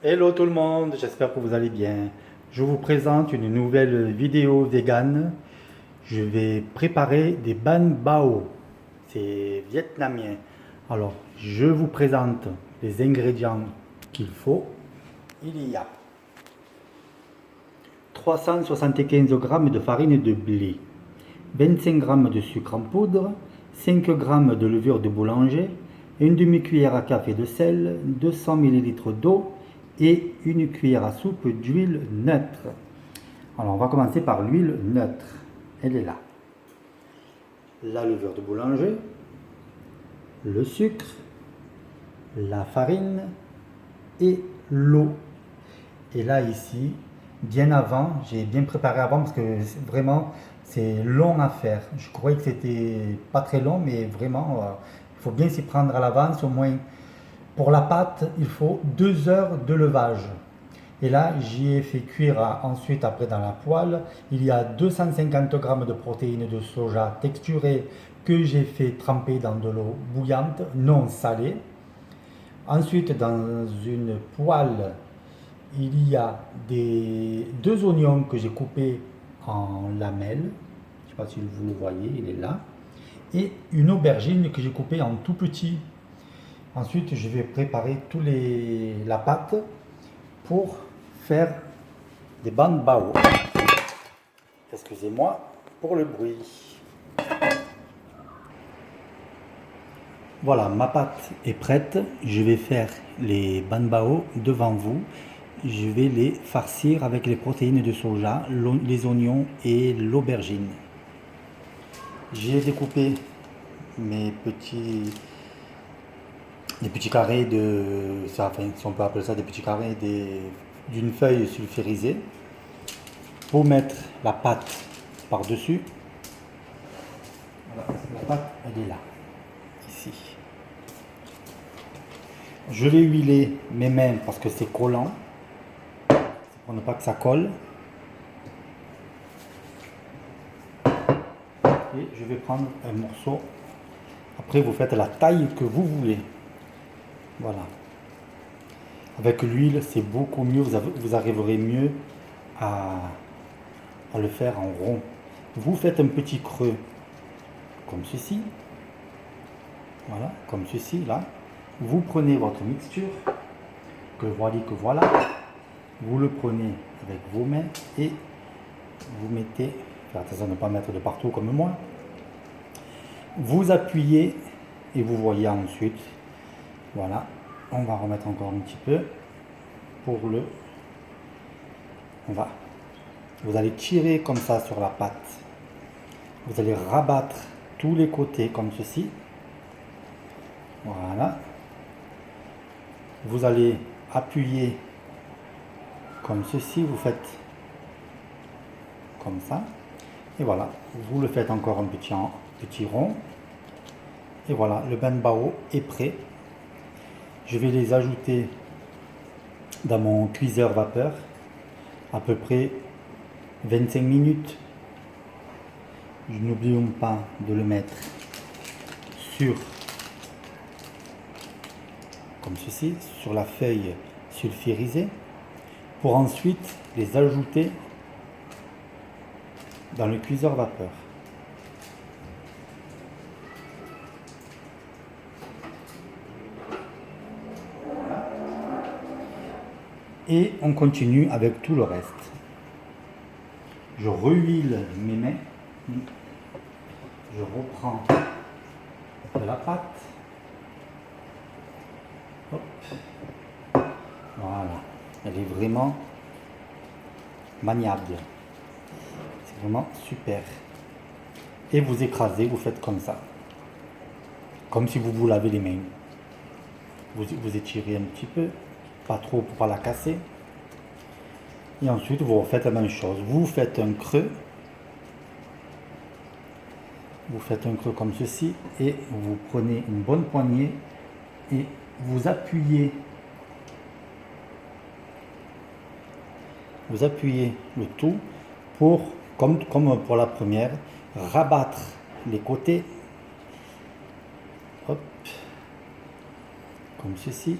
Hello tout le monde, j'espère que vous allez bien. Je vous présente une nouvelle vidéo vegan. Je vais préparer des ban bao. C'est vietnamien. Alors, je vous présente les ingrédients qu'il faut. Il y a 375 g de farine de blé, 25 g de sucre en poudre, 5 g de levure de boulanger, une demi-cuillère à café de sel, 200 ml d'eau et une cuillère à soupe d'huile neutre. Alors on va commencer par l'huile neutre. Elle est là. La levure de boulanger, le sucre, la farine et l'eau. Et là ici, bien avant, j'ai bien préparé avant parce que vraiment c'est long à faire. Je croyais que c'était pas très long, mais vraiment il faut bien s'y prendre à l'avance. Au moins pour la pâte, il faut 2 heures de levage. Et là, j'y ai fait cuire ensuite, après dans la poêle. Il y a 250 g de protéines de soja texturées que j'ai fait tremper dans de l'eau bouillante, non salée. Ensuite, dans une poêle, il y a deux oignons que j'ai coupés en lamelles. Je ne sais pas si vous le voyez, il est là. Et une aubergine que j'ai coupée en tout petit. Ensuite, je vais préparer la pâte pour faire des bandes bao. Excusez-moi pour le bruit. Voilà, ma pâte est prête. Je vais faire les bandes bao devant vous. Je vais les farcir avec les protéines de soja, les oignons et l'aubergine. J'ai découpé mes des petits carrés de, enfin, si on peut appeler ça des petits carrés d'une feuille sulfurisée pour mettre la pâte par-dessus. Voilà, la pâte, elle est là, ici. Je vais huiler mes mains parce que c'est collant, pour ne pas que ça colle. Et je vais prendre un morceau. Après, vous faites la taille que vous voulez. Voilà. Avec l'huile, c'est beaucoup mieux. Vous arriverez mieux à le faire en rond. Vous faites un petit creux comme ceci. Voilà, comme ceci, là. Vous prenez votre mixture, que voilà. Vous le prenez avec vos mains et vous mettez, faites attention de ne pas mettre de partout comme moi. Vous appuyez et vous voyez ensuite, voilà, on va remettre encore un petit peu pour vous allez tirer comme ça sur la pâte. Vous allez rabattre tous les côtés comme ceci. Voilà. Vous allez appuyer comme ceci, vous faites comme ça. Et voilà, vous le faites encore un petit rond. Et voilà, le ban bao est prêt. Je vais les ajouter dans mon cuiseur vapeur, à peu près 25 minutes. N'oublions pas de le mettre sur, comme ceci, sur la feuille sulfurisée, pour ensuite les ajouter dans le cuiseur vapeur. Et on continue avec tout le reste. Je rehuile mes mains. Je reprends de la pâte. Hop. Voilà. Elle est vraiment maniable. C'est vraiment super. Et vous écrasez, vous faites comme ça. Comme si vous vous lavez les mains. Vous étirez un petit peu. Pas trop pour pas la casser. Et ensuite vous refaites la même chose. Vous faites un creux. Vous faites un creux comme ceci et vous prenez une bonne poignée et vous appuyez le tout pour, comme pour la première, rabattre les côtés. Hop, comme ceci.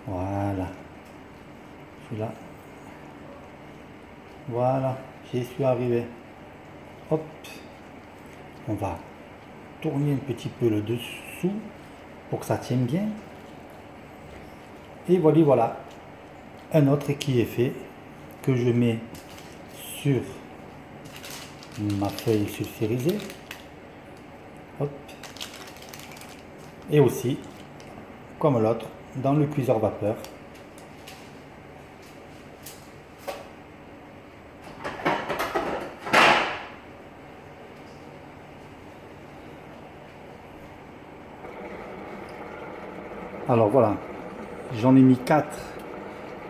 Voilà. Celui-là. Voilà, j'y suis arrivé. Hop. On va tourner un petit peu le dessous pour que ça tienne bien. Et voilà, voilà. Un autre qui est fait, que je mets sur ma feuille sulfurisée. Hop. Et aussi, comme l'autre, dans le cuiseur vapeur. Alors voilà, j'en ai mis 4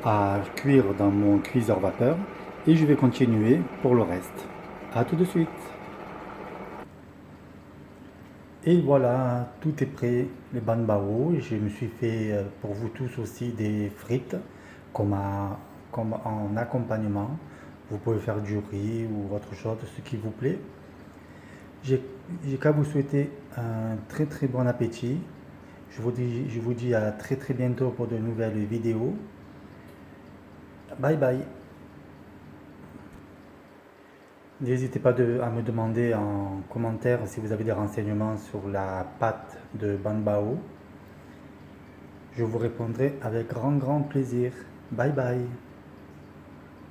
à cuire dans mon cuiseur vapeur et je vais continuer pour le reste. A tout de suite. Et voilà, tout est prêt, les banbao. Je me suis fait pour vous tous aussi des frites comme, comme en accompagnement. Vous pouvez faire du riz ou autre chose, ce qui vous plaît. J'ai qu'à vous souhaiter un très très bon appétit. Je vous dis à très très bientôt pour de nouvelles vidéos. Bye bye. N'hésitez pas à me demander en commentaire si vous avez des renseignements sur la pâte de banbao. Je vous répondrai avec grand plaisir. Bye bye.